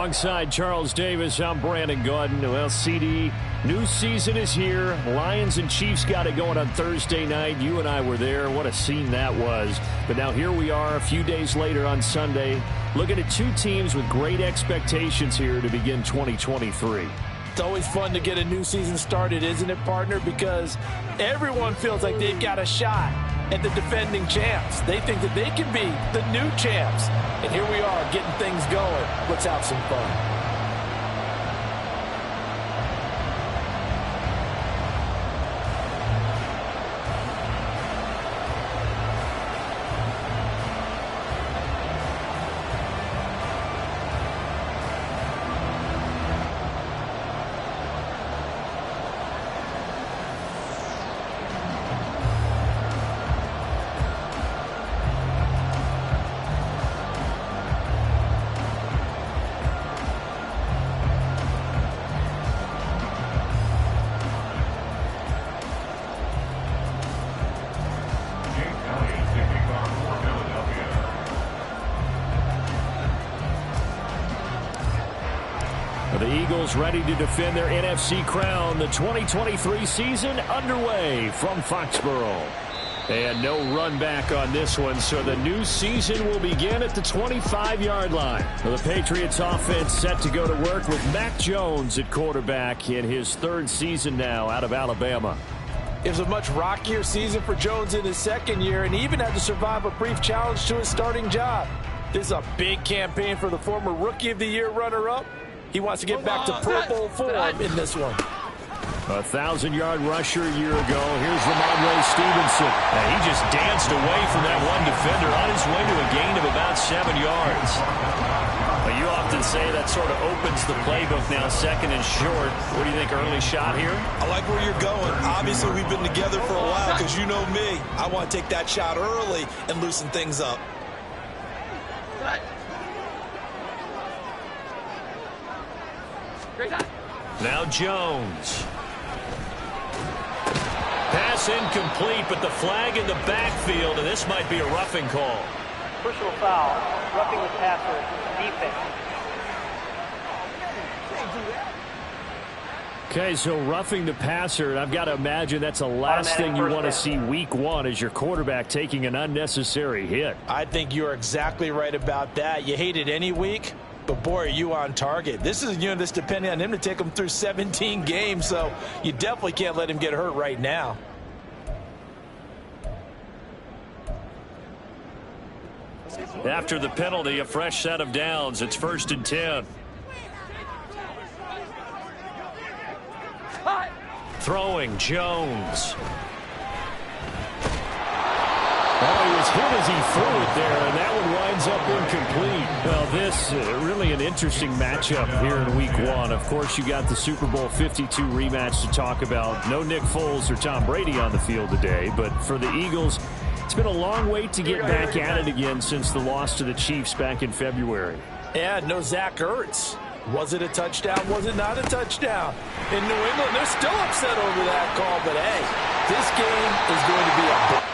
Alongside Charles Davis, I'm Brandon Gaudin. Well, CD, new season is here. Lions and Chiefs got it going on Thursday night. You and I were there. What a scene that was. But now here we are a few days later on Sunday, looking at two teams with great expectations here to begin 2023. It's always fun to get a new season started, isn't it, partner? Because everyone feels like they've got a shot at the defending champs. They think that they can be the new champs. And here we are getting things going. Let's have some fun. The Eagles ready to defend their NFC crown. The 2023 season underway from Foxborough. And no run back on this one, so the new season will begin at the 25-yard line. The Patriots offense set to go to work with Mac Jones at quarterback in his third season now out of Alabama. It was a much rockier season for Jones in his second year, and he even had to survive a brief challenge to his starting job. This is a big campaign for the former Rookie of the Year runner-up. He wants to get back to Pro Bowl form in this one. A 1,000-yard rusher a year ago. Here's Ramondre Stevenson. And he just danced away from that one defender on his way to a gain of about 7 yards. But you often say that sort of opens the playbook now, second and short. What do you think, early shot here? I like where you're going. Obviously, we've been together for a while because you know me. I want to take that shot early and loosen things up. Now Jones. Pass incomplete, but the flag in the backfield, and this might be a roughing call. Personal foul, roughing the passer, defense. Okay, so roughing the passer, and I've got to imagine that's the last thing you want to see week one as your quarterback taking an unnecessary hit. I think you're exactly right about that. You hate it any week, but boy, are you on target. This is a unit that's depending on him to take him through 17 games, so you definitely can't let him get hurt right now. After the penalty, a fresh set of downs. It's 1st and 10. Throwing Jones. Oh, he was hit as he threw it there, and that one winds up incomplete. Well, this really an interesting matchup here in week one. Of course, you got the Super Bowl 52 rematch to talk about. No Nick Foles or Tom Brady on the field today, but for the Eagles, it's been a long wait to get back at it again since the loss to the Chiefs back in February. Yeah, no Zach Ertz. Was it a touchdown? Was it not a touchdown? In New England, they're still upset over that call, but hey, this game is going to be a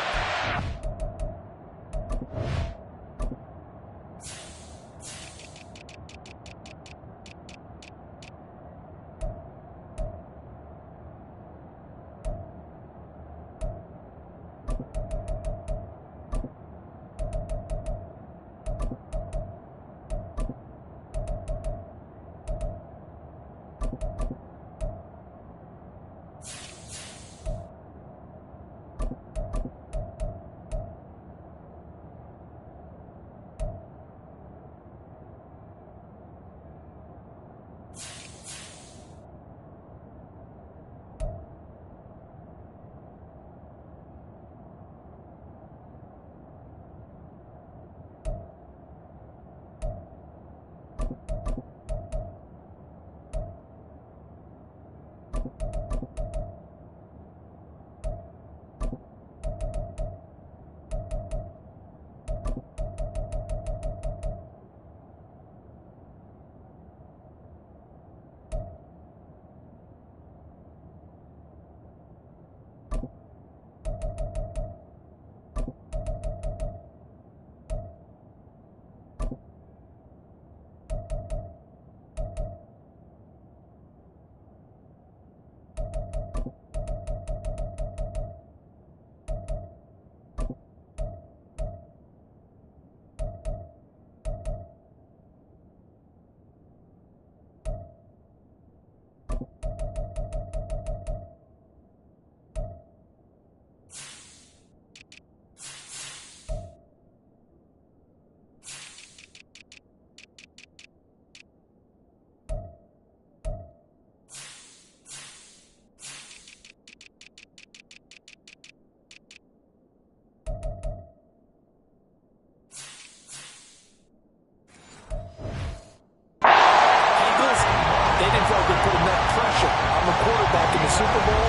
They didn't feel like they put enough pressure on the quarterback in the Super Bowl.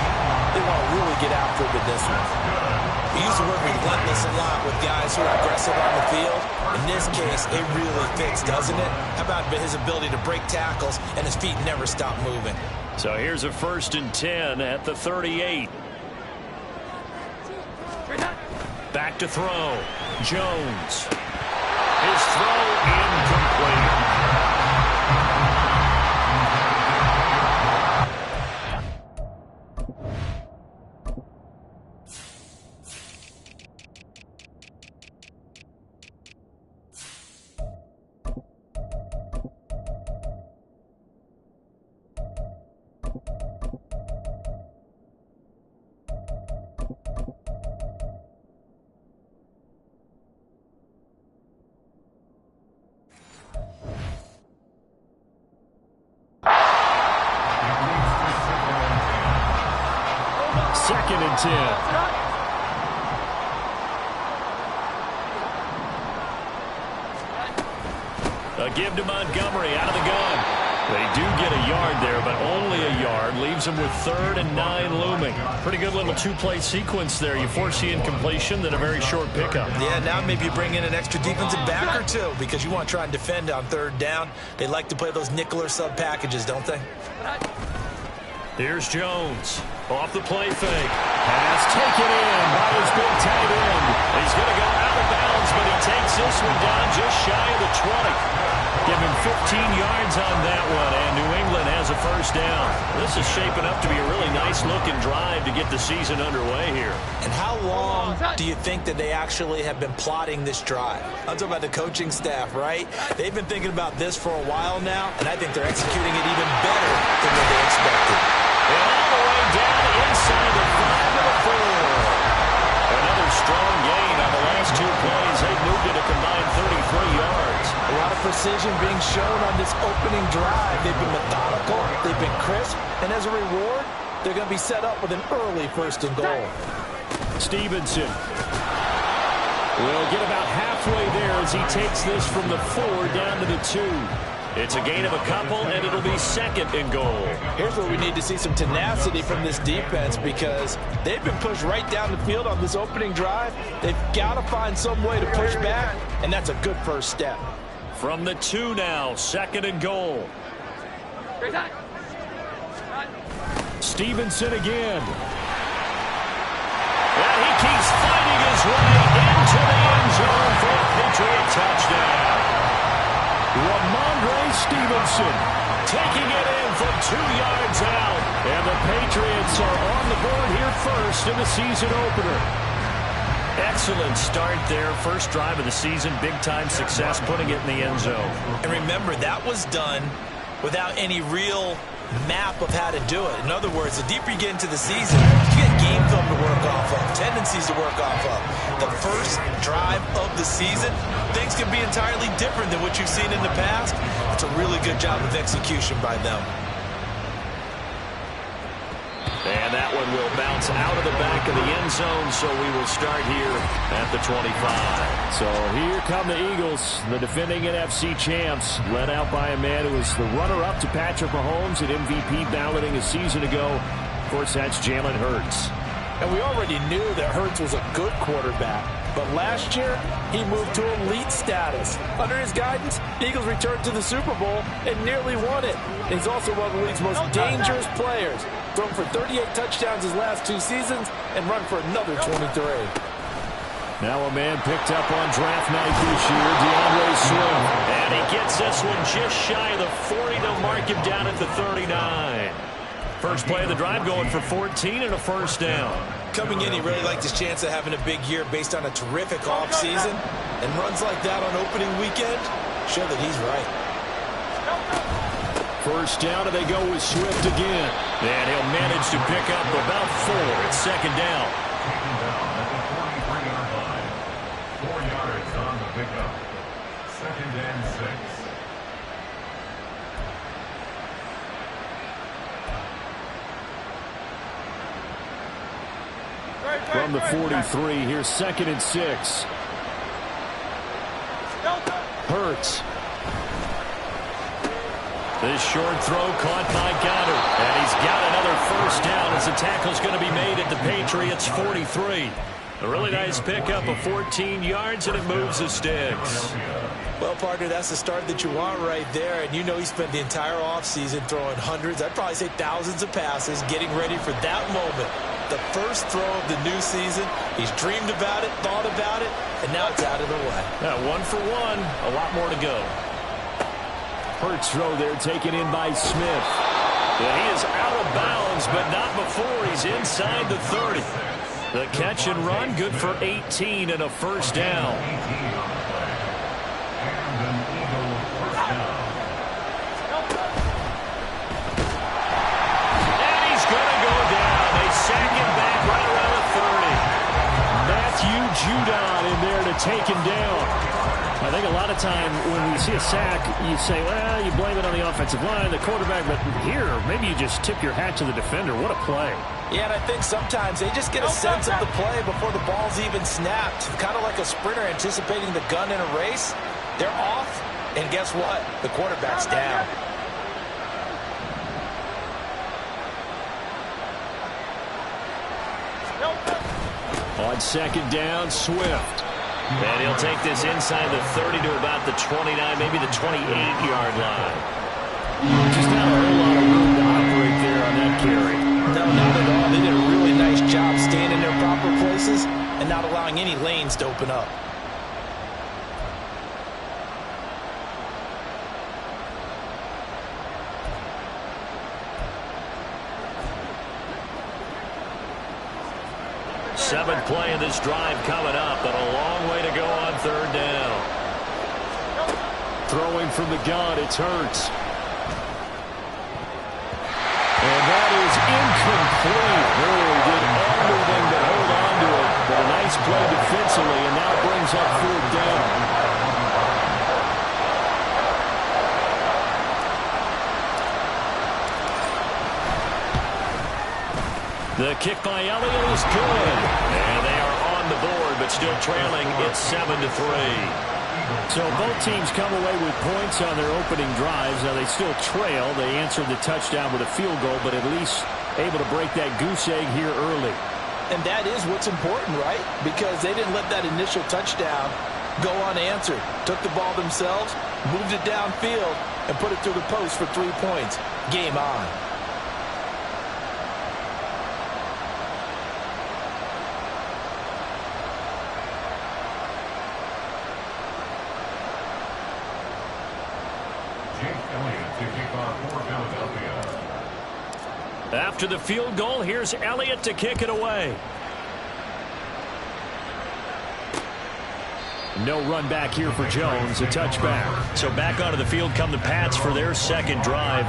They want to really get after it in this one. We use the word relentless a lot with guys who are aggressive on the field. In this case, it really fits, doesn't it? How about his ability to break tackles and his feet never stop moving? So here's a 1st and 10 at the 38. Back to throw. Jones. His throw incomplete. Second and 10. A give to Montgomery out of the gun. They do get a yard there, but only a yard. Leaves them with 3rd and 9 looming. Pretty good little two-play sequence there. You force the incompletion, then a very short pickup. Yeah, now maybe you bring in an extra defensive back or two because you want to try and defend on 3rd down. They like to play those nickel or sub packages, don't they? Here's Jones. Off the play fake. Pass taken in by his big tight end. He's going to go out of bounds, but he takes this one down just shy of the 20. Give him 15 yards on that one, and New England has a 1st down. This is shaping up to be a really nice-looking drive to get the season underway here. And how long do you think that they actually have been plotting this drive? I'm talking about the coaching staff, right? They've been thinking about this for a while now, and I think they're executing it even better than what they expected. And all the way down inside the 5 to the 4. Another strong gain on the last 2 plays. They've moved it a combined 33 yards. A lot of precision being shown on this opening drive. They've been methodical, they've been crisp, and as a reward, they're going to be set up with an early 1st and goal. Stevenson will get about halfway there as he takes this from the 4 down to the 2. It's a gain of a couple, and it'll be 2nd and goal. Here's where we need to see some tenacity from this defense because they've been pushed right down the field on this opening drive. They've got to find some way to push back, and that's a good 1st step. From the 2 now, 2nd and goal. Stevenson again. And he keeps fighting his way into the end zone for a Patriot touchdown. Ramondre Stevenson taking it in from 2 yards out. And the Patriots are on the board here first in the season opener. Excellent start there. 1st drive of the season. Big-time success putting it in the end zone. And remember, that was done without any real map of how to do it. In other words, the deeper you get into the season, you get game film to work off of, tendencies to work off of. The 1st drive of the season, things can be entirely different than what you've seen in the past. It's a really good job of execution by them. And that one will bounce out of the back of the end zone, so we will start here at the 25. So here come the Eagles, the defending NFC champs, led out by a man who was the runner-up to Patrick Mahomes at MVP balloting a season ago. Of course, that's Jalen Hurts. And we already knew that Hurts was a good quarterback. But last year, he moved to elite status. Under his guidance, the Eagles returned to the Super Bowl and nearly won it. And he's also one of the league's most dangerous players. Thrown for 38 touchdowns his last 2 seasons and run for another 23. Now a man picked up on draft night this year, DeAndre Swift. And he gets this one just shy of the 40 to mark him down at the 39. First play of the drive going for 14 and a 1st down. Coming in, he really liked his chance of having a big year based on a terrific offseason. And runs like that on opening weekend show that he's right. 1st down, and they go with Swift again. And he'll manage to pick up about 4. It's 2nd down. 4 yards on the pickup. 2nd and 6. From the 43, here's 2nd and 6. Hurts. This short throw caught by Goddard. And he's got another first down as the tackle's going to be made at the Patriots' 43. A really nice pickup of 14 yards, and it moves the sticks. Well, partner, that's the start that you want right there. And you know he spent the entire offseason throwing hundreds, I'd probably say thousands of passes, getting ready for that moment. The first throw of the new season. He's dreamed about it, thought about it, and now it's out of the way. 1 for 1. A lot more to go. Hurts throw there taken in by Smith. And he is out of bounds, but not before he's inside the 30. The catch and run, good for 18 and a first down. And he's going to go down. They sack him back right around the 30. Matthew Judon in there to take him down. I think a lot of time when we see a sack, you say, well, you blame it on the offensive line, the quarterback, but here, maybe you just tip your hat to the defender. What a play. Yeah, and I think sometimes they just get a sense of the play before the ball's even snapped. Kind of like a sprinter anticipating the gun in a race. They're off, and guess what? The quarterback's down. On second down, Swift. And he'll take this inside the 30 to about the 29, maybe the 28-yard line. Just not a whole lot of room to operate there on that carry. No, not at all. They did a really nice job staying in their proper places and not allowing any lanes to open up. Seventh play of this drive coming up, but a long way to go on third down. Throwing from the gun, it's Hurts. And that is incomplete. Really did everything to hold on to it, but a nice play defensively, and now brings up fourth down. The kick by Elliott is good. And they are on the board, but still trailing. It's 7-3. So both teams come away with points on their opening drives. Now they still trail. They answered the touchdown with a field goal, but at least able to break that goose egg here early. And that is what's important, right? Because they didn't let that initial touchdown go unanswered. Took the ball themselves, moved it downfield, and put it through the post for 3 points. Game on. After the field goal, here's Elliott to kick it away. No run back here for Jones, a touchback. So back onto the field come the Pats for their second drive.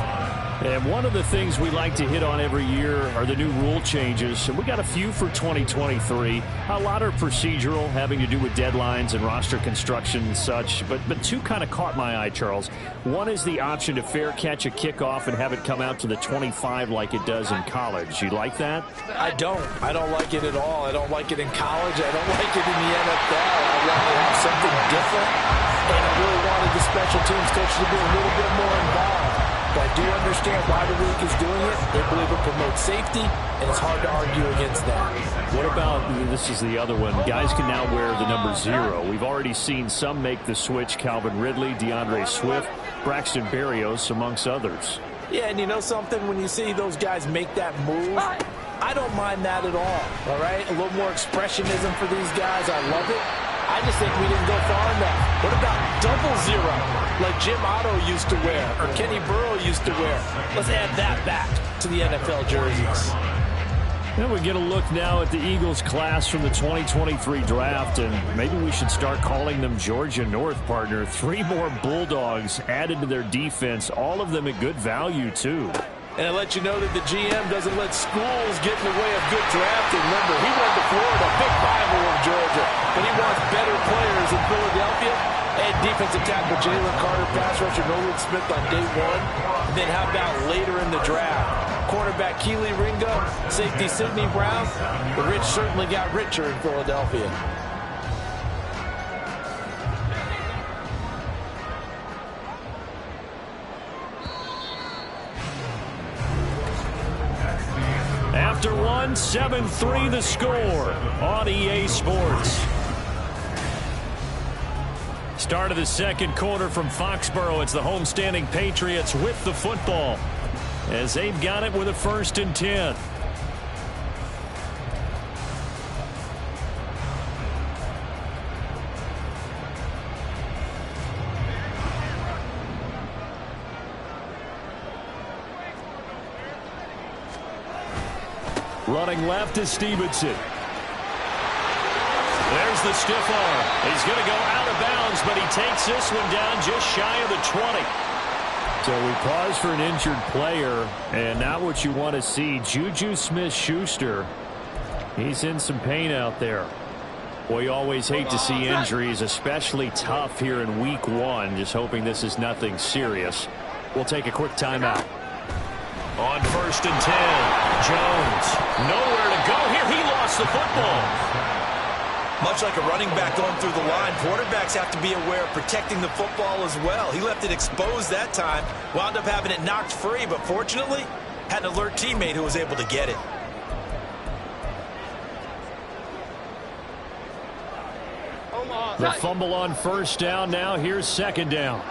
And one of the things we like to hit on every year are the new rule changes. And we got a few for 2023. A lot are procedural, having to do with deadlines and roster construction and such. But two kind of caught my eye, Charles. One is the option to fair catch a kickoff and have it come out to the 25 like it does in college. You like that? I don't like it at all. I don't like it in college. I don't like it in the NFL. I want to have something different. And I really wanted the special teams coach to be a little bit more involved. But I do understand why the league is doing it. They believe it promotes safety, and it's hard to argue against that. What about, this is the other one, guys can now wear the number 0. We've already seen some make the switch, Calvin Ridley, DeAndre Swift, Braxton Berrios, amongst others. Yeah, and you know something? When you see those guys make that move, I don't mind that at all right? A little more expressionism for these guys. I love it. I just think we didn't go far enough. What about double 0, like Jim Otto used to wear or Kenny Burrow used to wear? Let's add that back to the NFL jerseys. Then we get a look now at the Eagles class from the 2023 draft, and maybe we should start calling them Georgia North, partner. 3 more Bulldogs added to their defense, all of them at good value, too. And I let you know that the GM doesn't let schools get in the way of good drafting. Remember, he went to Florida, big rival of Georgia, but he wants better players in Philadelphia. And defensive tackle Jalen Carter, pass rusher Nolan Smith on day 1. And then how about later in the draft? Quarterback Keely Ringo, safety Sidney Brown. The rich certainly got richer in Philadelphia. After one, 7-3 the score on EA Sports. Start of the second quarter from Foxborough. It's the homestanding Patriots with the football as they've got it with a 1st and 10. Running left is Stevenson. There's the stiff arm. He's going to go out of bounds, but he takes this one down just shy of the 20. So we pause for an injured player, and not what you want to see. Juju Smith-Schuster, he's in some pain out there. Well, you always hate to see injuries, especially tough here in week 1. Just hoping this is nothing serious. We'll take a quick timeout. On 1st and 10, Jones, nowhere to go here. He lost the football. Much like a running back going through the line, quarterbacks have to be aware of protecting the football as well. He left it exposed that time, wound up having it knocked free, but fortunately, had an alert teammate who was able to get it. The fumble on 1st down. Now here's 2nd down.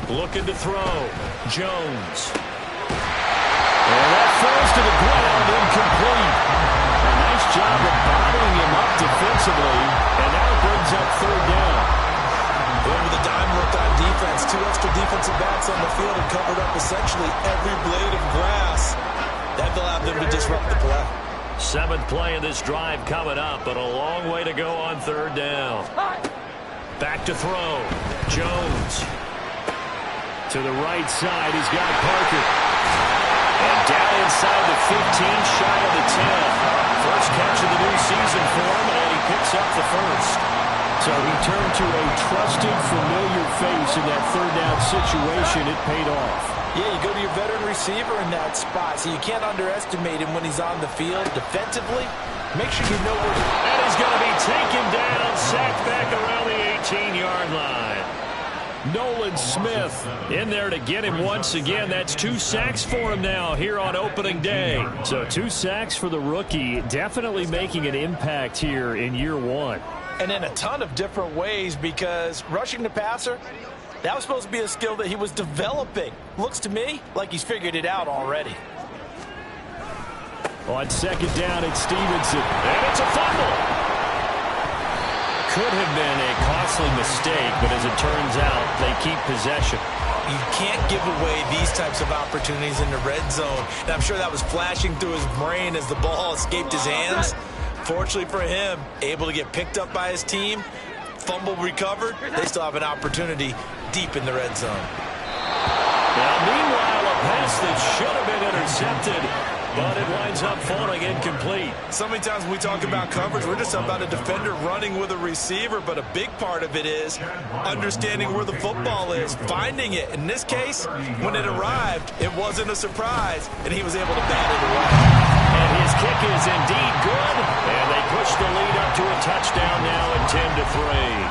Looking to throw. Jones. And that falls to the ground, incomplete. A nice job of bottling him up defensively, and now it brings up 3rd down. Over the dime worked on defense. 2 extra defensive backs on the field and covered up essentially every blade of grass. That allowed them to disrupt the play. 7th play of this drive coming up, but a long way to go on 3rd down. Back to throw. Jones. To the right side, he's got Parker. And down inside the 15, shy of the 10. First catch of the new season for him, and he picks up the 1st. So he turned to a trusted, familiar face in that 3rd down situation. It paid off. Yeah, you go to your veteran receiver in that spot, so you can't underestimate him when he's on the field. Defensively, make sure you know where he is. And he's going to be taken down, sacked back around the 18-yard line. Nolan Smith in there to get him once again. That's 2 sacks for him now here on opening day. So 2 sacks for the rookie, definitely making an impact here in year 1. And in a ton of different ways, because rushing the passer, that was supposed to be a skill that he was developing. Looks to me like he's figured it out already. On 2nd down, it's Stevenson. And it's a fumble. Could have been a costly mistake, but as it turns out, they keep possession. You can't give away these types of opportunities in the red zone. And I'm sure that was flashing through his brain as the ball escaped his hands. Fortunately for him, able to get picked up by his team, fumble recovered. They still have an opportunity deep in the red zone. Now, meanwhile, a pass that should have been intercepted, but it winds up falling incomplete. So many times when we talk about coverage, we're just about a defender running with a receiver, but a big part of it is understanding where the football is, finding it. In this case, when it arrived, it wasn't a surprise, and he was able to bat it away. And his kick is indeed good, and they push the lead up to a touchdown now at 10-3.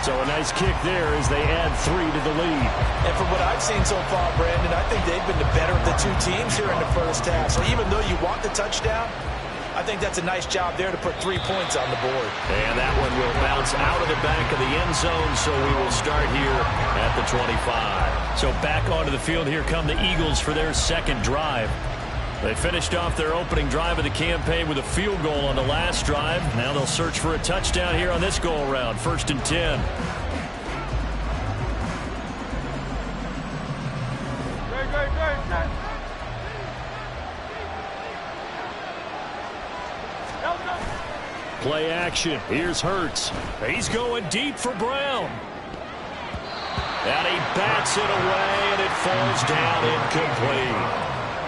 So a nice kick there as they add 3 to the lead. And from what I've seen so far, Brandon, I think they've been the better of the 2 teams here in the first half. So even though you want the touchdown, I think that's a nice job there to put 3 points on the board. And that one will bounce out of the back of the end zone, so we will start here at the 25. So back onto the field, here come the Eagles for their 2nd drive. They finished off their opening drive of the campaign with a field goal on the last drive. Now they'll search for a touchdown here on this go-around. 1st and 10. Play action. Here's Hurts. He's going deep for Brown. And he bats it away, and it falls down incomplete.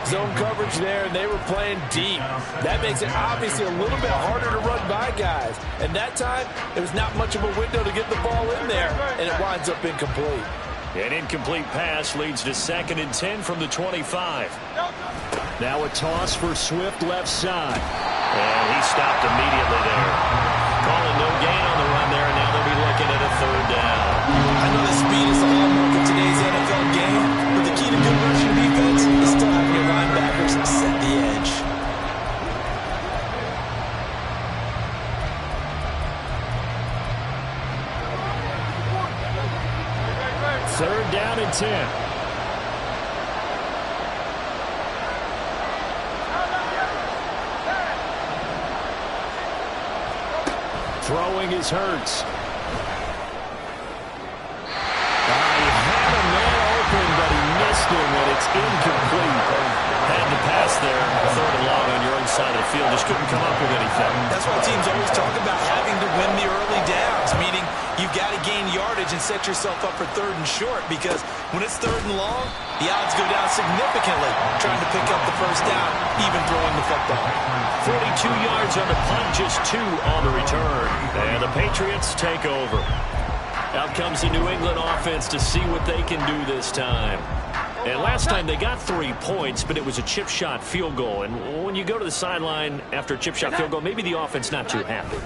Zone coverage there, and they were playing deep. That makes it obviously a little bit harder to run by guys. And that time, there was not much of a window to get the ball in there, and it winds up incomplete. An incomplete pass leads to 2nd and 10 from the 25. Now a toss for Swift left side. And he stopped immediately there. Calling no gain on the run there, and now they'll be looking at a 3rd down. I know the speed is the hallmark of today's NFL game, but the key to good rushing defense 3rd down and 10. Throwing is Hurts. He had a man open, but he missed him, and it's incomplete. Had the pass there, 3rd and long on your own side of the field. Just couldn't come up with anything. That's why teams always talk about having to win the early downs, meaning you've got to gain yardage and set yourself up for 3rd and short, because when it's 3rd and long, the odds go down significantly trying to pick up the 1st down, even throwing the football. 42 yards on the punt, just 2 on the return. And the Patriots take over. Out comes the New England offense to see what they can do this time. And last time they got 3 points, but it was a chip shot field goal. And when you go to the sideline after a chip shot field goal, maybe the offense not too happy.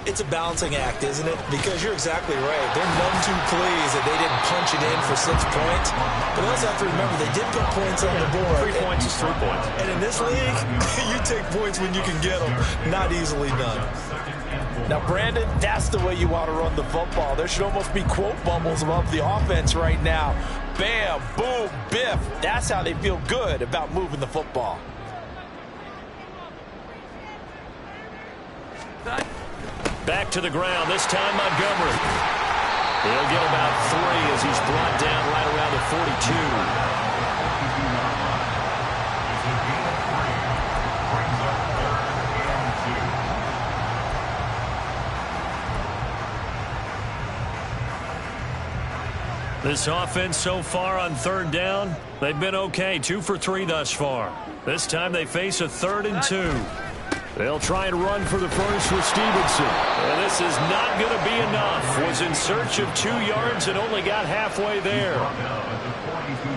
It's a balancing act, isn't it? Because you're exactly right. They're none too pleased that they didn't punch it in for 6 points. But they also have to remember they did put points on the board. 3 points is 3 points. And in this league, you take points when you can get them. Not easily done. Now, Brandon, that's the way you want to run the football. There should almost be quote bubbles above the offense right now. Bam, boom, biff. That's how they feel good about moving the football. Back to the ground, this time Montgomery. He'll get about 3 as he's brought down right around the 42. This offense so far on 3rd down, they've been okay, 2 for 3 thus far. This time they face a 3rd and 2. They'll try and run for the first with Stevenson. And this is not going to be enough. Was in search of 2 yards and only got halfway there.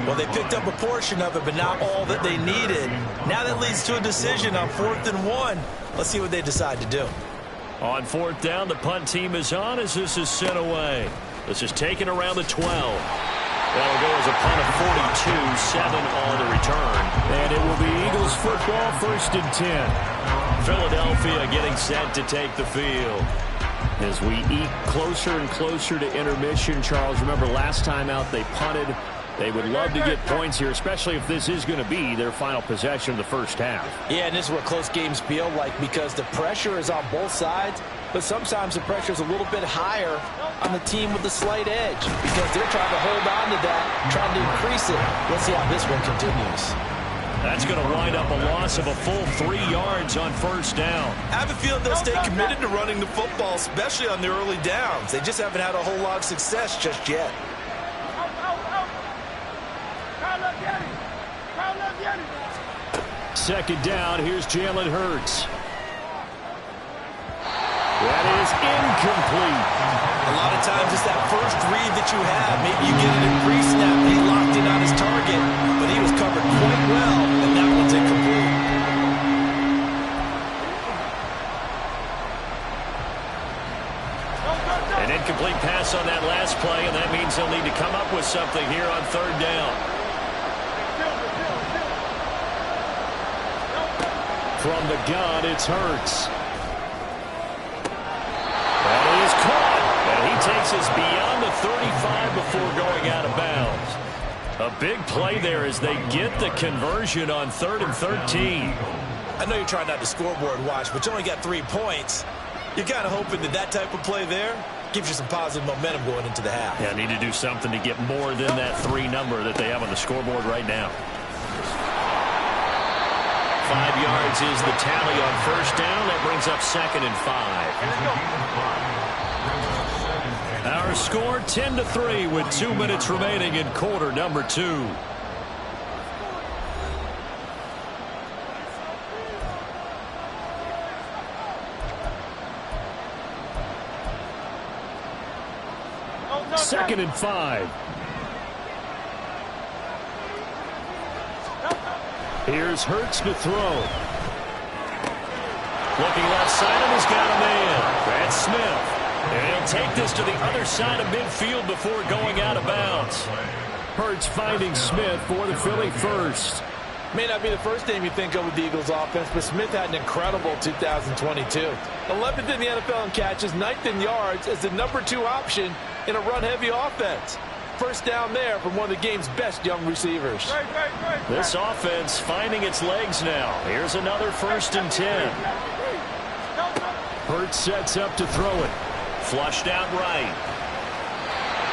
Well, they picked up a portion of it, but not all that they needed. Now that leads to a decision on 4th and 1. Let's see what they decide to do. On 4th down, the punt team is on as this is sent away. This is taken around the 12. That'll go as a punt of 42, 7 on the return. And it will be Eagles football, 1st and 10. Philadelphia getting set to take the field. As we eat closer and closer to intermission, Charles, remember last time out they punted. They would love to get points here, especially if this is going to be their final possession of the 1st half. Yeah, and this is what close games feel like because the pressure is on both sides, but sometimes the pressure is a little bit higher on the team with the slight edge because they're trying to hold on to that, trying to increase it. Let's see how this one continues. That's going to wind up a loss of a full 3 yards on 1st down. I have a feeling they'll stay committed to running the football, especially on the early downs. They just haven't had a whole lot of success just yet. 2nd down, here's Jalen Hurts. That is incomplete. A lot of times it's that first read that you have. Maybe you get it in pre-snap and he locked in on his target, but he was covered quite well, and that one's incomplete. An incomplete pass on that last play, and that means they'll need to come up with something here on 3rd down. From the gun, it's Hurts. That is caught, and he takes us beyond the 35 before going out of bounds. A big play there as they get the conversion on 3rd and 13. I know you're trying not to scoreboard watch, but you only got 3 points. You're kind of hoping that that type of play there gives you some positive momentum going into the half. Yeah, need to do something to get more than that 3 number that they have on the scoreboard right now. 5 yards is the tally on 1st down. That brings up 2nd and 5. Our score 10-3 with 2 minutes remaining in quarter number 2. Second and 5. Here's Hurts to throw. Looking left side, and he's got a man. That's Smith. And he'll take this to the other side of midfield before going out of bounds. Hurts finding Smith for the Philly first. May not be the first name you think of with the Eagles offense, but Smith had an incredible 2022. 11th in the NFL in catches, 9th in yards as the number 2 option in a run-heavy offense. first down there from one of the game's best young receivers. This offense finding its legs now. Here's another 1st and 10. Hurts sets up to throw it. Flushed out right.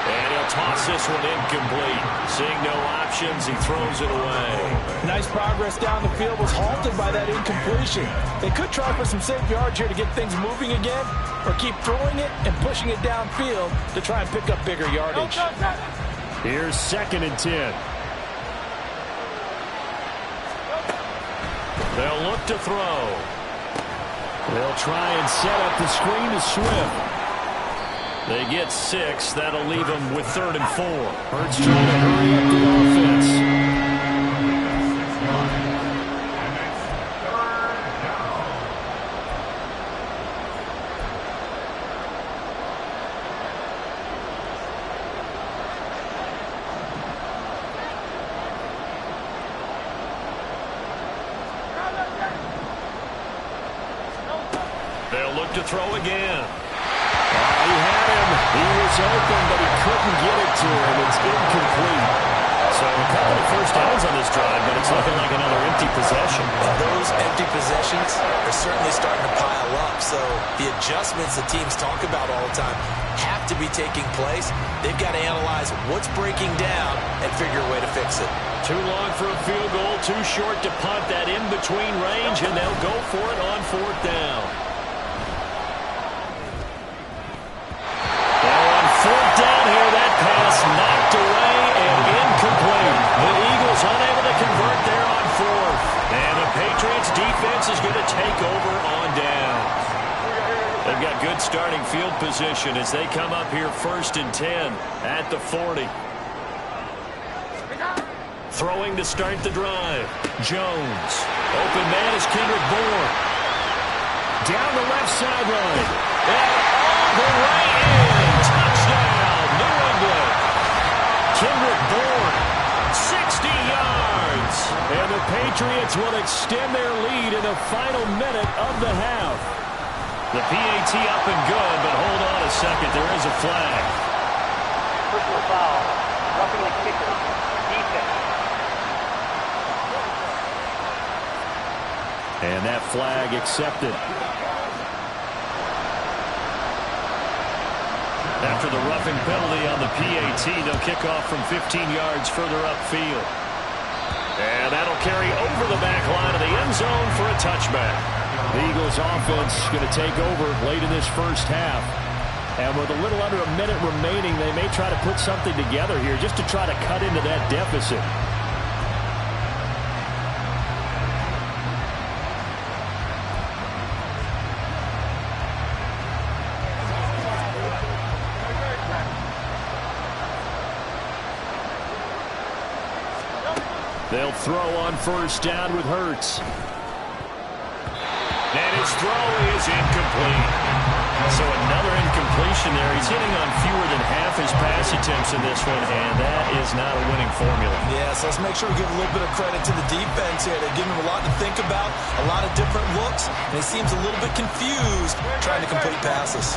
And he'll toss this one incomplete. Seeing no options, he throws it away. Nice progress down the field was halted by that incompletion. They could try for some safe yards here to get things moving again, or keep throwing it and pushing it downfield to try and pick up bigger yardage. Here's 2nd and 10. They'll look to throw. They'll try and set up the screen to Swift. They get 6. That'll leave them with 3rd and 4. Hurts trying to hurry up the offense. They'll look to throw again. He had him. He was open, but he couldn't get it to him. It's incomplete. So a couple of first downs on this drive, but it's looking like another empty possession. Those empty possessions are certainly starting to pile up. So the adjustments that teams talk about all the time have to be taking place. They've got to analyze what's breaking down and figure a way to fix it. Too long for a field goal, too short to punt that in-between range, and they'll go for it on 4th down. Fourth down here, that pass knocked away and incomplete. The Eagles unable to convert there on 4th. And the Patriots defense is going to take over on down. They've got good starting field position as they come up here 1st and 10 at the 40. Throwing to start the drive. Jones. Open man is Kendrick Bourne. Down the left sideline. And all the way in. Touchdown, New England. Kendrick Bourne, 60 yards. And the Patriots will extend their lead in the final minute of the half. The PAT up and good, but hold on a second. There is a flag. Personal foul. Roughing the kicker. Defense. And that flag accepted. After the roughing penalty on the PAT, they'll kick off from 15 yards further upfield. And that'll carry over the back line of the end zone for a touchback. The Eagles offense going to take over late in this first half. And with a little under a minute remaining, they may try to put something together here just to try to cut into that deficit. They'll throw on 1st down with Hurts. And his throw is incomplete. So another incompletion there. He's hitting on fewer than half his pass attempts in this one, and that is not a winning formula. Yeah, so let's make sure we give a little bit of credit to the defense here. They're giving him a lot to think about, a lot of different looks, and he seems a little bit confused trying to complete passes.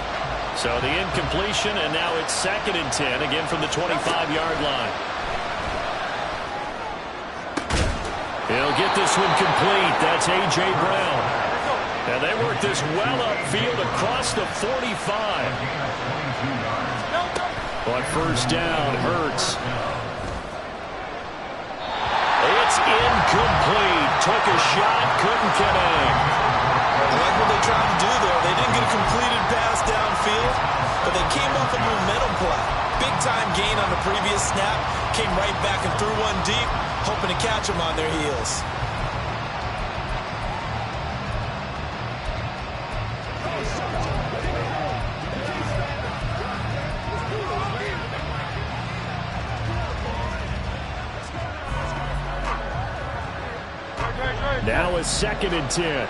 So the incompletion, and now it's 2nd and 10, again from the 25-yard line. He'll get this one complete. That's A.J. Brown. And they work this well upfield across the 45. On 1st down, Hurts. It's incomplete. Took a shot, couldn't connect. I like what they tried to do there. They didn't get a completed pass downfield, but they came off a momentum play. Big-time gain on the previous snap. Came right back and threw one deep, hoping to catch them on their heels. Now a 2nd and 10.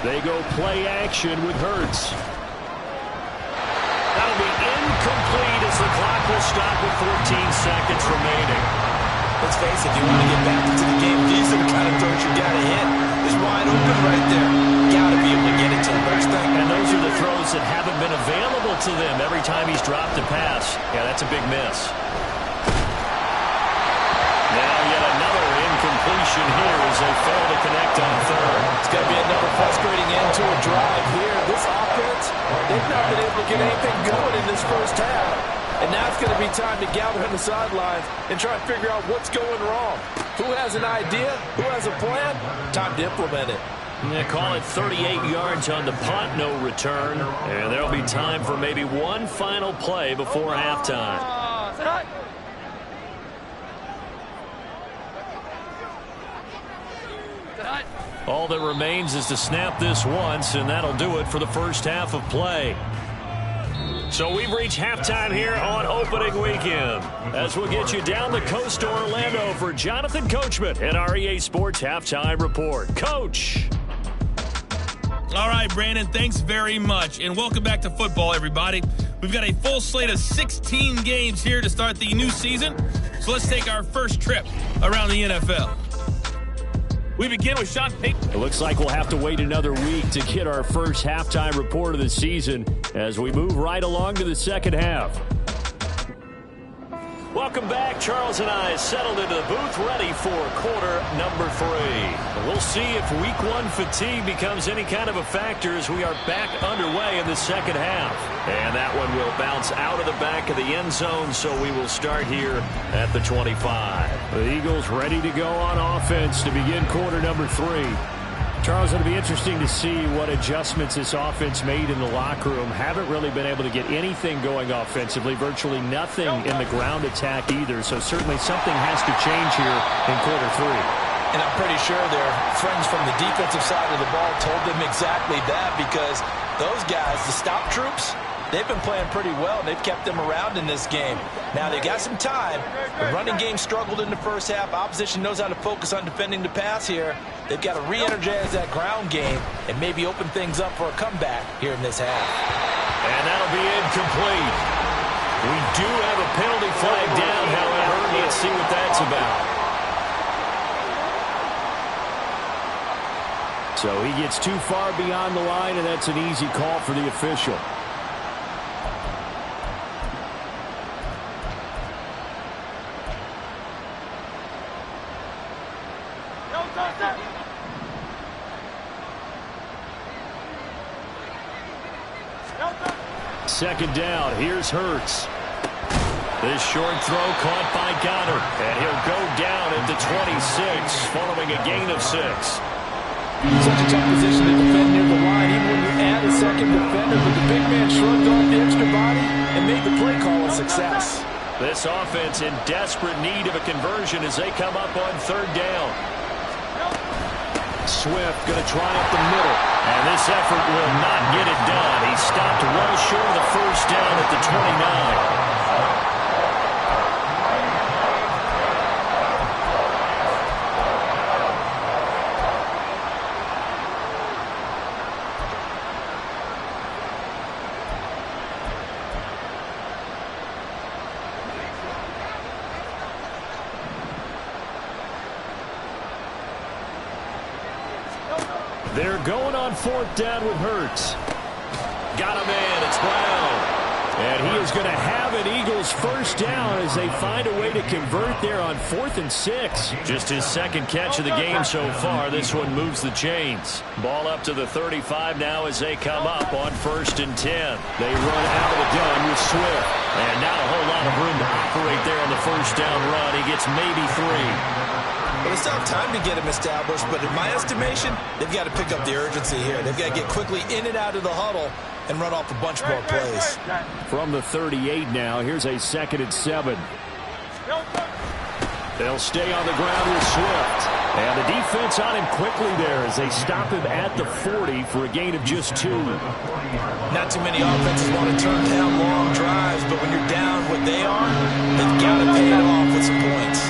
They go play action with Hurts. That'll be incomplete as the clock will stop with 14 seconds remaining. Let's face it, if you want to get back into the game, these are the kind of throws you got to hit. is wide open right there. Got to be able to get it to him. First thing. And those are the throws that haven't been available to them every time he's dropped a pass. Yeah, that's a big miss. Now yet another incompletion here as they fail to connect on third. It's going to be another frustrating end to a drive here. This offense, they've not been able to get anything going in this first half. And now it's going to be time to gather on the sidelines and try and figure out what's going wrong. Who has an idea? Who has a plan? Time to implement it. Yeah, call it 38 yards on the punt, no return. And there'll be time for maybe one final play before halftime. All that remains is to snap this once, and that'll do it for the first half of play. So we've reached halftime here on opening weekend, as we'll get you down the coast to Orlando for Jonathan Coachman and our EA Sports Halftime Report. Coach. All right, Brandon, thanks very much, and welcome back to football, everybody. We've got a full slate of 16 games here to start the new season, so let's take our first trip around the NFL. We begin with Sean Payton. It looks like we'll have to wait another week to get our first halftime report of the season as we move right along to the second half. Welcome back. Charles and I settled into the booth ready for quarter number 3. And we'll see if week 1 fatigue becomes any kind of a factor as we are back underway in the second half. And that one will bounce out of the back of the end zone, so we will start here at the 25. The Eagles ready to go on offense to begin quarter number 3. Charles, it'll be interesting to see what adjustments this offense made in the locker room. Haven't really been able to get anything going offensively, virtually nothing in the ground attack either. So certainly something has to change here in quarter 3. And I'm pretty sure their friends from the defensive side of the ball told them exactly that, because those guys, the stop troops, they've been playing pretty well, and they've kept them around in this game. Now, they got some time. The running game struggled in the first half. Opposition knows how to focus on defending the pass here. They've got to re-energize that ground game and maybe open things up for a comeback here in this half. And that'll be incomplete. We do have a penalty flag down, however. Let's see what that's about. So he gets too far beyond the line, and that's an easy call for the official. Second down, here's Hurts. This short throw caught by Goddard, and he'll go down at the 26 following a gain of 6. Such a tough position to defend near the line, even when you add a second defender, but the big man shrugged off the extra body and made the play call a success. This offense in desperate need of a conversion as they come up on third down. Swift going to try up the middle, and this effort will not get it done. He stopped well short of the first down at the 29. They're going on fourth down with Hurts. Got him in. It's Brown. And he is going to have an Eagles first down as they find a way to convert there on 4th and 6. Just his second catch of the game so far. This one moves the chains. Ball up to the 35 now as they come up on 1st and 10. They run out of the gun with Swift. And not a whole lot of room to operate there on the first down run. He gets maybe 3. Well, they still have time to get him established, but in my estimation, they've got to pick up the urgency here. They've got to get quickly in and out of the huddle and run off a bunch more plays. From the 38 now, here's a 2nd and 7. They'll stay on the ground with Swift. And the defense on him quickly there as they stop him at the 40 for a gain of just 2. Not too many offenses want to turn down long drives, but when you're down what they are, they've got to pay it off with some points.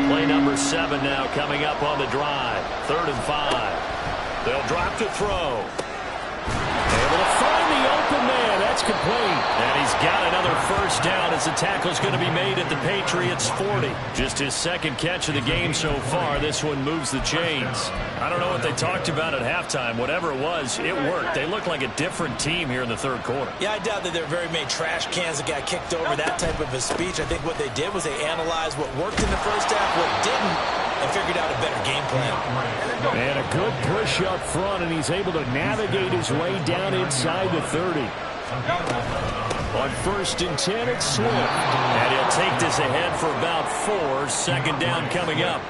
Play number 7 now coming up on the drive. 3rd and 5. They'll drop to throw. Able to find the open man. That's complete. And he's got another a first down as the tackle's going to be made at the Patriots' 40. Just his second catch of the game so far. This one moves the chains. I don't know what they talked about at halftime. Whatever it was, it worked. They look like a different team here in the third quarter. Yeah, I doubt that there are very many trash cans that got kicked over, that type of a speech. I think what they did was they analyzed what worked in the first half, what didn't, and figured out a better game plan. And a good push up front, and he's able to navigate his way down inside the 30. On 1st and 10, it's Swift. And he'll take this ahead for about 4. Second down coming up.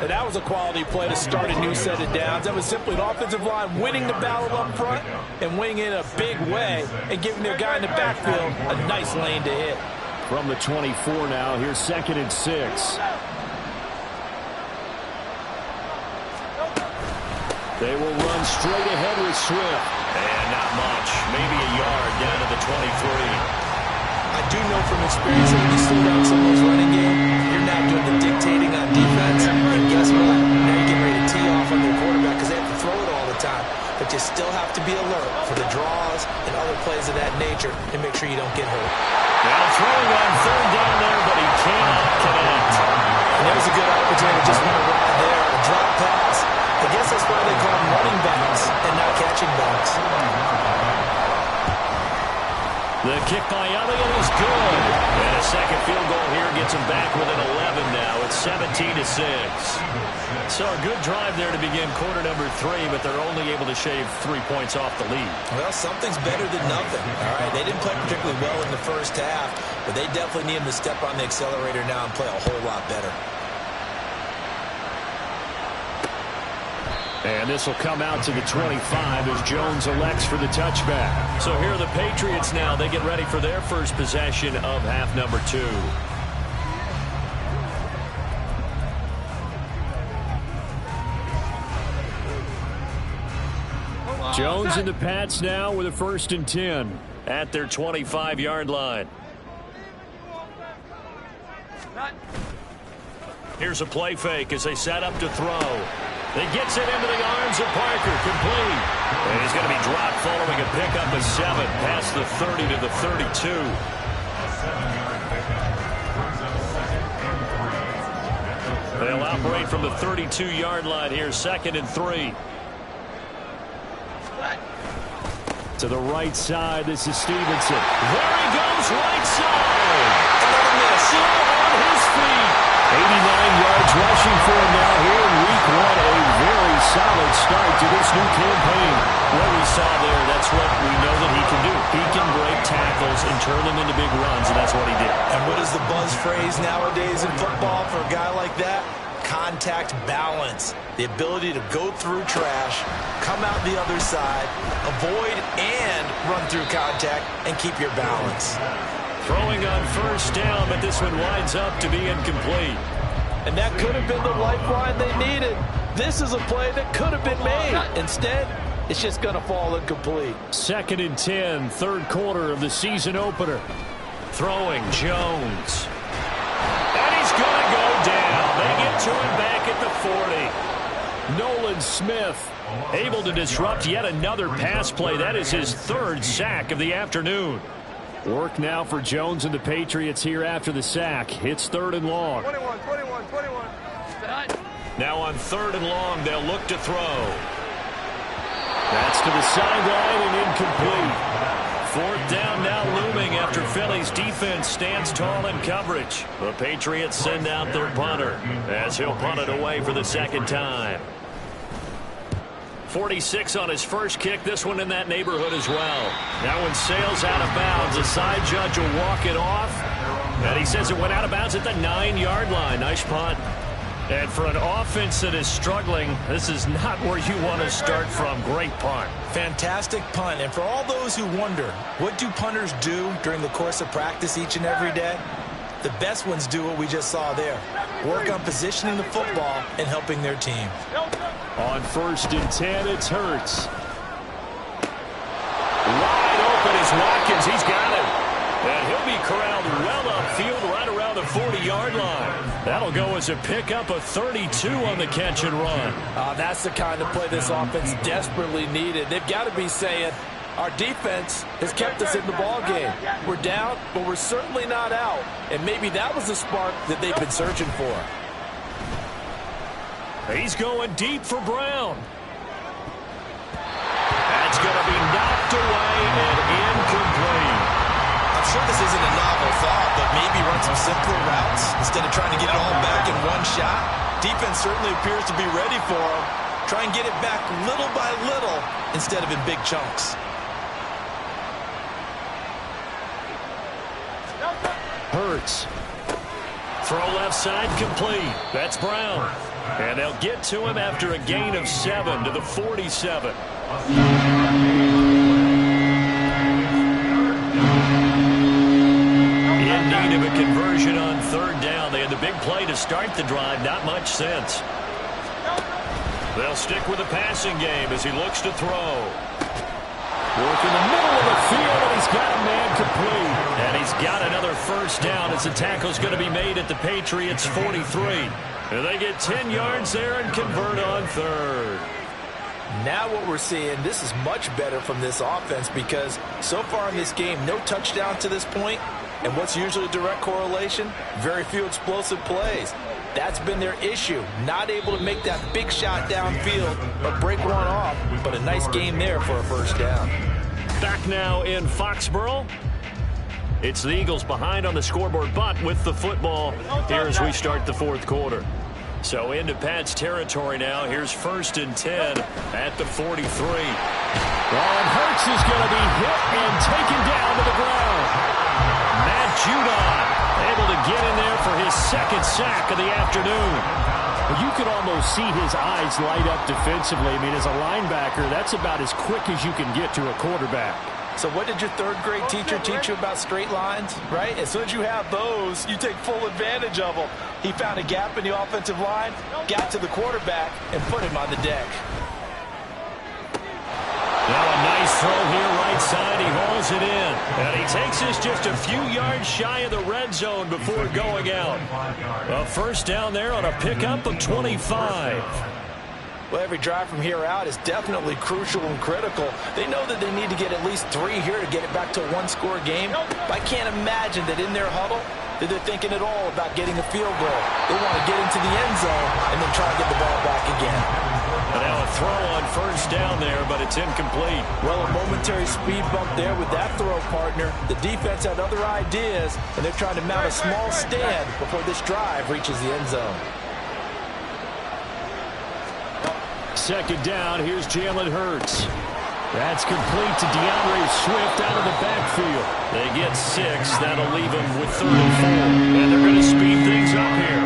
And that was a quality play to start a new set of downs. That was simply an offensive line winning the battle up front and winning in a big way and giving their guy in the backfield a nice lane to hit. From the 24 now, here's 2nd and 6. They will run straight ahead with Swift. And not much. Maybe a yard down to the 23. I do know from experience that when you slow down someone's running game, you're not doing the dictating on defense. And guess what? Now you're getting ready to tee off on their quarterback because they have to throw it all the time. But you still have to be alert for the draws and other plays of that nature and make sure you don't get hurt. Now throwing on 3rd down there, but he cannot connect. And there was a good opportunity. Just went around there. A drop pass. I guess that's why they call them running backs and not catching backs. The kick by Elliott is good. And a second field goal here gets him back within 11 now. It's 17-6. So a good drive there to begin quarter number 3, but they're only able to shave 3 points off the lead. Well, something's better than nothing. All right, they didn't play particularly well in the first half, but they definitely need him to step on the accelerator now and play a whole lot better. And this will come out to the 25 as Jones elects for the touchback. So here are the Patriots now. They get ready for their first possession of half number 2. Jones and the Pats now with a 1st and 10 at their 25-yard line. Here's a play fake as they set up to throw. He gets it into the arms of Parker, complete. And he's going to be dropped following a pickup of 7 past the 30 to the 32. They'll operate from the 32-yard line here, 2nd and 3. To the right side, this is Stevenson. There he goes, right side. Still on his feet. 89 yards rushing for him now here in week 1. A very solid start to this new campaign. What we saw there, that's what we know that he can do. He can break tackles and turn them into big runs, and that's what he did. And what is the buzz phrase nowadays in football for a guy like that? Contact balance. The ability to go through trash, come out the other side, avoid and run through contact, and keep your balance. Throwing on 1st down, but this one winds up to be incomplete. And that could have been the lifeline they needed. This is a play that could have been made. Instead, it's just going to fall incomplete. 2nd and 10, 3rd quarter of the season opener. Throwing Jones. And he's going to go down. They get to him back at the 40. Nolan Smith able to disrupt yet another pass play. That is his 3rd sack of the afternoon. Work now for Jones and the Patriots here after the sack. It's 3rd and long. 21. Now on 3rd and long, they'll look to throw. That's to the sideline and incomplete. 4th down now looming after Philly's defense stands tall in coverage. The Patriots send out their punter as he'll punt it away for the 2nd time. 46 on his first kick. This one in that neighborhood as well. That one sails out of bounds. The side judge will walk it off. And he says it went out of bounds at the 9-yard line. Nice punt. And for an offense that is struggling, this is not where you want to start from. Great punt. Fantastic punt. And for all those who wonder, what do punters do during the course of practice each and every day? The best ones do what we just saw there. Work on positioning the football and helping their team. On 1st and 10, it's Hurts. Wide open is Watkins. He's got it. And he'll be corralled well upfield right around the 40-yard line. That'll go as a pickup of 32 on the catch and run. That's the kind of play this offense desperately needed. They've got to be saying, Our defense has kept us in the ball game. We're down, but we're certainly not out. And maybe that was the spark that they've been searching for. He's going deep for Brown. That's going to be knocked away and incomplete. I'm sure this isn't a novel thought, but maybe run some simpler routes instead of trying to get it all back in one shot. Defense certainly appears to be ready for him. Try and get it back little by little instead of in big chunks. Hurts. Throw left side complete. That's Brown. And they'll get to him after a gain of 7 to the 47. In need of a conversion on third down. They had the big play to start the drive. Not much sense. They'll stick with the passing game as he looks to throw. Work in the middle of the field, and he's got a man complete. And he's got another first down as the tackle's going to be made at the Patriots' 43. And they get 10 yards there and convert on third. Now what we're seeing, this is much better from this offense because so far in this game, no touchdown to this point. And what's usually a direct correlation? Very few explosive plays. That's been their issue. Not able to make that big shot downfield or break one off, but a nice game there for a first down. Back now in Foxborough. It's the Eagles behind on the scoreboard, but with the football here as we start the fourth quarter. So into Pat's territory now. Here's 1st and 10 at the 43. And Hurts is going to be hit and taken down to the ground. Matt Judon able to get in there for his second sack of the afternoon. You could almost see his eyes light up defensively. I mean, as a linebacker, that's about as quick as you can get to a quarterback. So what did your third-grade teacher teach you about straight lines, right? As soon as you have those, you take full advantage of them. He found a gap in the offensive line, got to the quarterback, and put him on the deck. Now a nice throw here right side. He hauls it in. And he takes us just a few yards shy of the red zone before going out. A first down there on a pickup of 25. Well, every drive from here out is definitely crucial and critical. They know that they need to get at least 3 here to get it back to a one-score game. But I can't imagine that in their huddle that they're thinking at all about getting a field goal. They want to get into the end zone and then try to get the ball back again. And now a throw on first down there, but it's incomplete. Well, a momentary speed bump there with that throw, partner. The defense had other ideas, and they're trying to mount a small stand before this drive reaches the end zone. Second down, here's Jalen Hurts. That's complete to DeAndre Swift out of the backfield. They get 6. That'll leave them with 3rd and 4. And they're going to speed things up here.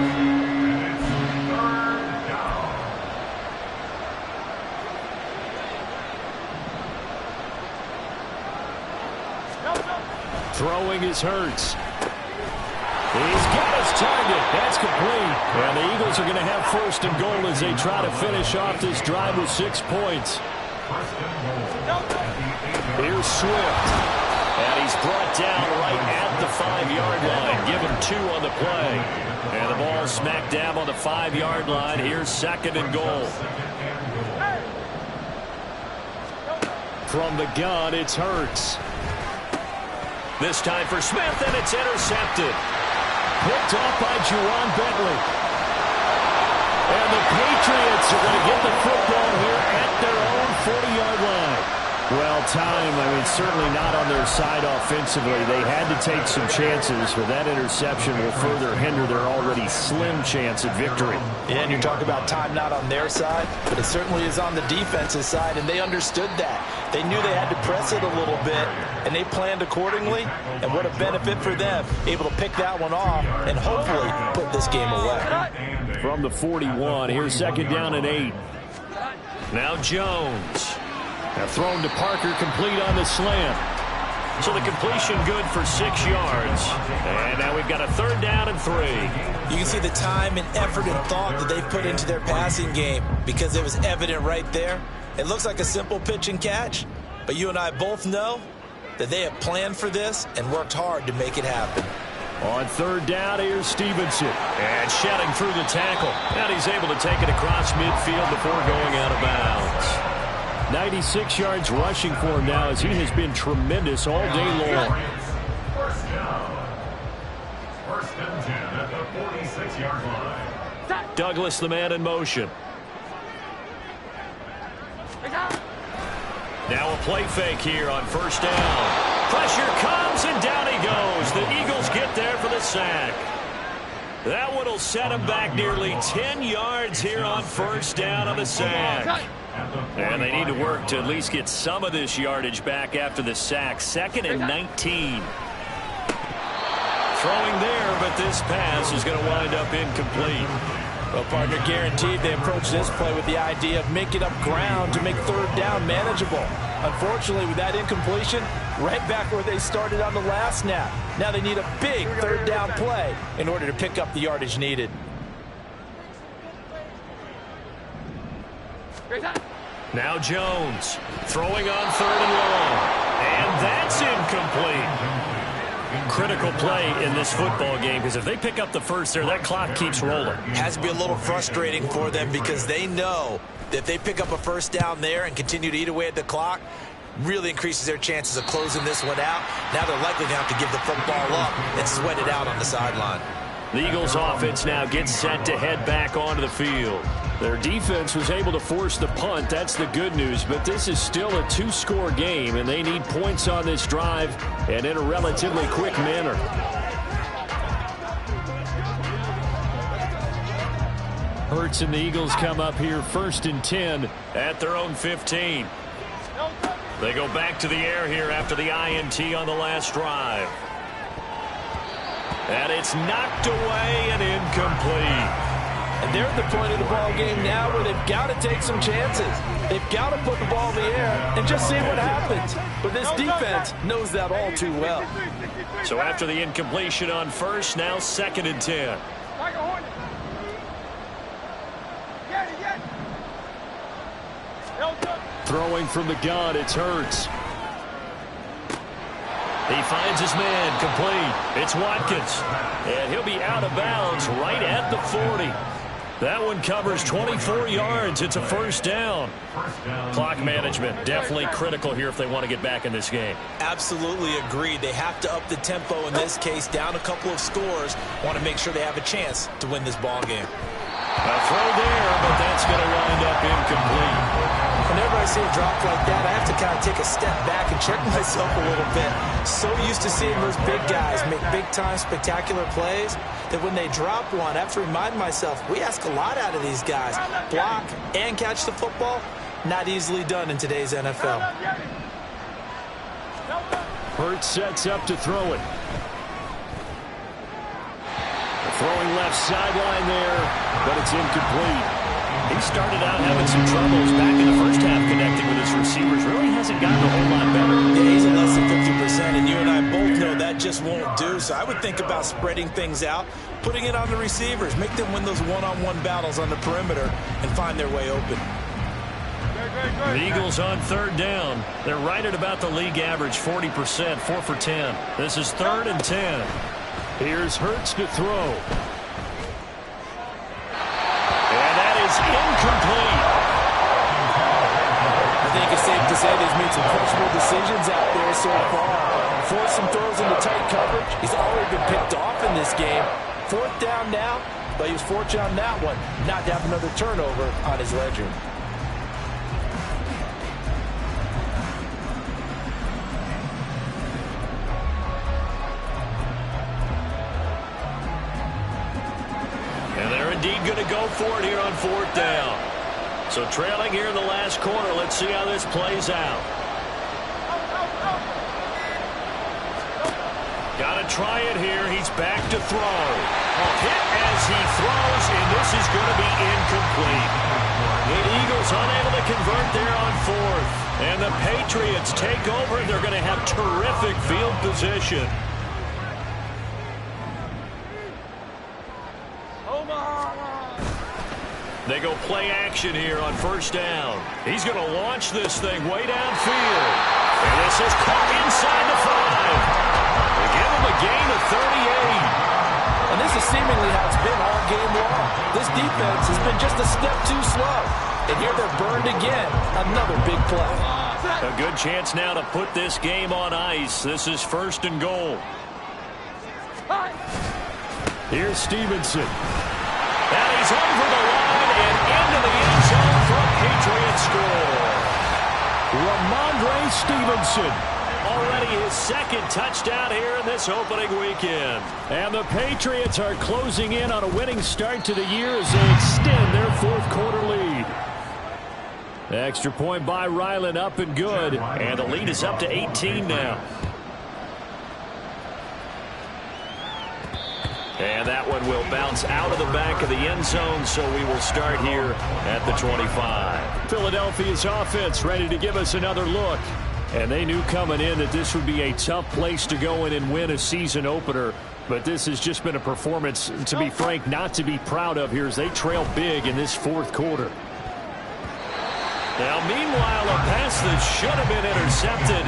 Throwing is Hurts. He's got his target. That's complete. And the Eagles are going to have 1st and goal as they try to finish off this drive with 6 points. Here's Swift. And he's brought down right at the 5-yard line. Give him 2 on the play. And the ball smack dab on the 5-yard line. Here's 2nd and goal. From the gun, it's Hurts. This time for Smith, and it's intercepted. Picked off by Juwan Bentley. And the Patriots are going to get the football here at their own 40-yard line. Well, time, certainly not on their side offensively. They had to take some chances, but that interception will further hinder their already slim chance at victory. Yeah, and you're talking about time not on their side, but it certainly is on the defensive side, and they understood that. They knew they had to press it a little bit, and they planned accordingly, and what a benefit for them, able to pick that one off and hopefully put this game away. From the 41, here's 2nd down and 8. Now Jones. Now thrown to Parker, complete on the slant. So the completion good for 6 yards. And now we've got a 3rd down and 3. You can see the time and effort and thought that they put into their passing game because it was evident right there. It looks like a simple pitch and catch, but you and I both know that they have planned for this and worked hard to make it happen. On 3rd down, here's Stevenson. And shedding through the tackle. And he's able to take it across midfield before going out of bounds. 96 yards rushing for him now as he has been tremendous all day long. First down. First and 10 at the 46-yard line. Douglas, the man in motion. Now a play fake here on first down. Pressure comes, and down he goes. The Eagles get there for the sack. That one will set him back nearly 10 yards here on first down on the sack. And they need to work to at least get some of this yardage back after the sack. 2nd and 19. Throwing there, but this pass is going to wind up incomplete. Well, partner, guaranteed they approach this play with the idea of making up ground to make third down manageable. Unfortunately, with that incompletion, right back where they started on the last snap. Now they need a big third down play in order to pick up the yardage needed. Now Jones throwing on 3rd and long. And that's incomplete. Critical play in this football game because if they pick up the first there, that clock keeps rolling. Has to be a little frustrating for them because they know that if they pick up a first down there and continue to eat away at the clock, really increases their chances of closing this one out. Now they're likely to have to give the football up and sweat it out on the sideline. The Eagles offense now gets set to head back onto the field. Their defense was able to force the punt. That's the good news. But this is still a 2-score game, and they need points on this drive and in a relatively quick manner. Hurts and the Eagles come up here 1st and 10 at their own 15. They go back to the air here after the INT on the last drive. And it's knocked away and incomplete. And they're at the point of the ball game now where they've got to take some chances. They've got to put the ball in the air and just see what happens. But this defense knows that all too well. So after the incompletion on first, now 2nd and 10. Throwing from the gun, it's Hurts. He finds his man, complete. It's Watkins. And he'll be out of bounds right at the 40. That one covers 24 yards. It's a first down. Clock management definitely critical here if they want to get back in this game. Absolutely agreed. They have to up the tempo in this case, down a couple of scores. Want to make sure they have a chance to win this ball game. A throw there, but that's going to wind up incomplete. Whenever I see a drop like that, I have to kind of take a step back and check myself a little bit. So used to seeing those big guys make big-time spectacular plays that when they drop one, I have to remind myself, we ask a lot out of these guys. Block and catch the football, not easily done in today's NFL. Hurts sets up to throw it. Throwing left sideline there, but it's incomplete. He started out having some troubles back in the first half connecting with his receivers. Really hasn't gotten a whole lot better. Yeah, he's at less than 50%, and you and I both know that just won't do. So I would think about spreading things out, putting it on the receivers, make them win those one-on-one battles on the perimeter and find their way open. The Eagles on 3rd down. They're right at about the league average, 40%, 4 for 10. This is 3rd and 10. Here's Hurts to throw. And that is incomplete. I think it's safe to say they've made some questionable decisions out there so far. Forced some throws into tight coverage. He's already been picked off in this game. 4th down now, but he was fortunate on that one not to have another turnover on his ledger. Indeed going to go for it here on 4th down. So trailing here in the last quarter. Let's see how this plays out. Got to try it here. He's back to throw. Hit as he throws, and this is going to be incomplete. The Eagles unable to convert there on 4th. And the Patriots take over, and they're going to have terrific field position. They go play action here on 1st down. He's going to launch this thing way downfield. And this is caught inside the 5. They give him a gain of 38. And this is seemingly how it's been all game long. This defense has been just a step too slow. And here they're burned again. Another big play. A good chance now to put this game on ice. This is 1st and goal. Here's Stevenson. And he's over the line and into the end zone for a Patriot score. Ramondre Stevenson. Already his 2nd touchdown here in this opening weekend. And the Patriots are closing in on a winning start to the year as they extend their 4th quarter lead. Extra point by Ryland, up and good. And the lead is up to 18 now. And that one will bounce out of the back of the end zone, so we will start here at the 25. Philadelphia's offense ready to give us another look. And they knew coming in that this would be a tough place to go in and win a season opener. But this has just been a performance, to be frank, not to be proud of here as they trail big in this 4th quarter. Now, meanwhile, a pass that should have been intercepted,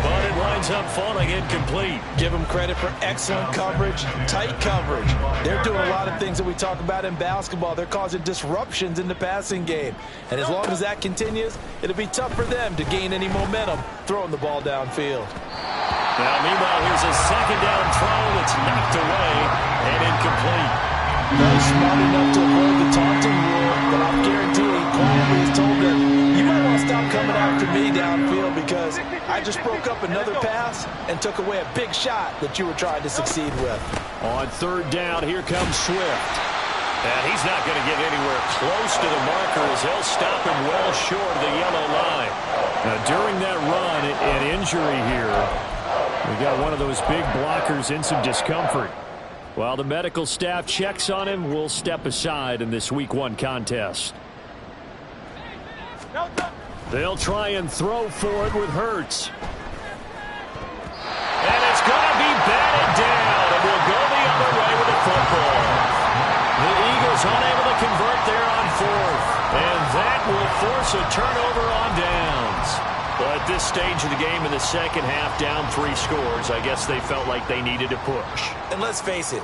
but it winds up falling incomplete. Give them credit for excellent coverage, tight coverage. They're doing a lot of things that we talk about in basketball. They're causing disruptions in the passing game. And as long as that continues, it'll be tough for them to gain any momentum throwing the ball downfield. Now, meanwhile, here's a 2nd down throw that's knocked away and incomplete. Very smart enough to avoid the taunting rule, but I'm guaranteeing quietly has told them, you might want to stop coming after me downfield because I just broke up another pass and took away a big shot that you were trying to succeed with. On 3rd down, here comes Swift. And he's not going to get anywhere close to the marker as they'll stop him well short of the yellow line. Now, during that run, an injury here. We got one of those big blockers in some discomfort. While the medical staff checks on him, we'll step aside in this Week 1 contest. They'll try and throw for it with Hurts. And it's going to be batted down, and we'll go the other way with the football. The Eagles unable to convert there on 4th, and that will force a turnover on downs. But at this stage of the game in the 2nd half, down 3 scores, I guess they felt like they needed to push. And let's face it,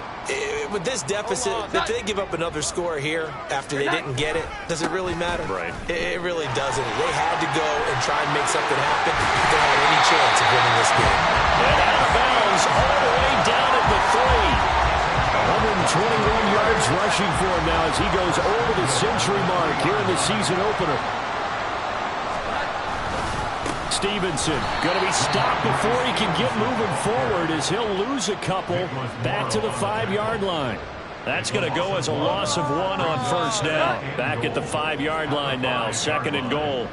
with this deficit, if they give up another score here after they didn't get it, does it really matter? Right. It really doesn't. They had to go and try and make something happen if they had any chance of winning this game. And out of bounds all the way down at the 3. 121 yards rushing for him now as he goes over the century mark here in the season opener. Stevenson going to be stopped before he can get moving forward as he'll lose a couple back to the 5-yard line. That's going to go as a loss of 1 on 1st down. Back at the 5-yard line now, 2nd and goal.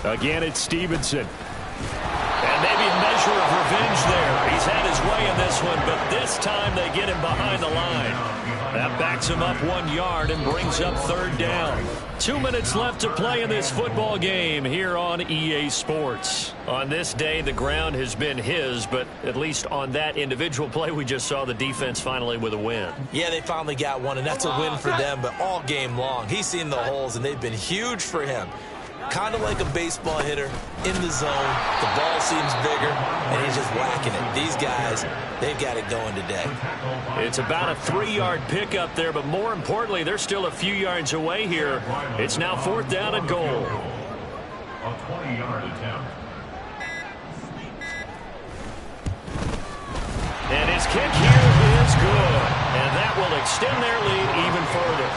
Again, it's Stevenson. And maybe a measure of revenge there. He's had his way in this one, but this time they get him behind the line. That backs him up 1 yard and brings up 3rd down. 2 minutes left to play in this football game here on EA Sports. On this day, the ground has been his, but at least on that individual play, we just saw the defense finally with a win. Yeah, they finally got one, and that's a win for them, but all game long, he's seen the holes, and they've been huge for him. Kind of like a baseball hitter in the zone. The ball seems bigger, and he's just whacking it. These guys, they've got it going today. It's about a 3-yard pickup there, but more importantly, they're still a few yards away here. It's now 4th down and goal. A 20-yard attempt. And his kick here is good. And that will extend their lead even further.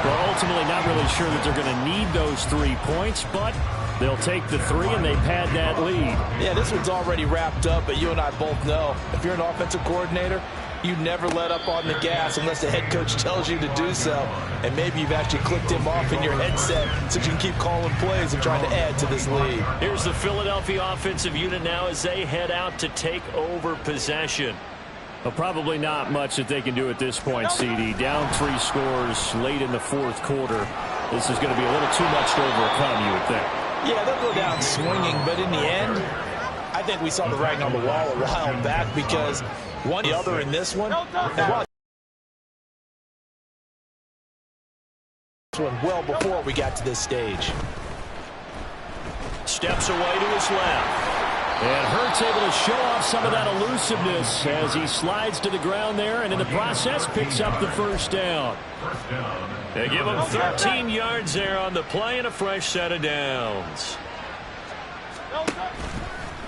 Well, ultimately not really sure that they're going to need those 3 points, but they'll take the 3 and they pad that lead. Yeah, this one's already wrapped up, but you and I both know if you're an offensive coordinator, you never let up on the gas unless the head coach tells you to do so. And maybe you've actually clicked him off in your headset so you can keep calling plays and trying to add to this lead. Here's the Philadelphia offensive unit now as they head out to take over possession. Well, probably not much that they can do at this point, CD. Down 3 scores late in the 4th quarter. This is going to be a little too much to overcome, you would think. Yeah, they'll go down swinging, but in the end, I think we saw the writing on the wall a while back because one the other in this one. And one well before we got to this stage. Steps away to his left. And Hurts able to show off some of that elusiveness as he slides to the ground there, and in the process picks up the first down. They give him 13 yards there on the play and a fresh set of downs.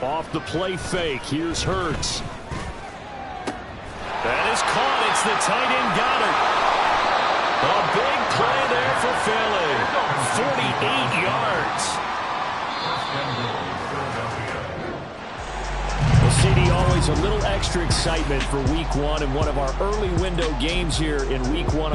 Off the play fake, here's Hurts. That is caught. It's the tight end Goddard. A big play there for Philly. 48 yards. Well, CD, always a little extra excitement for week one and one of our early window games here in week one.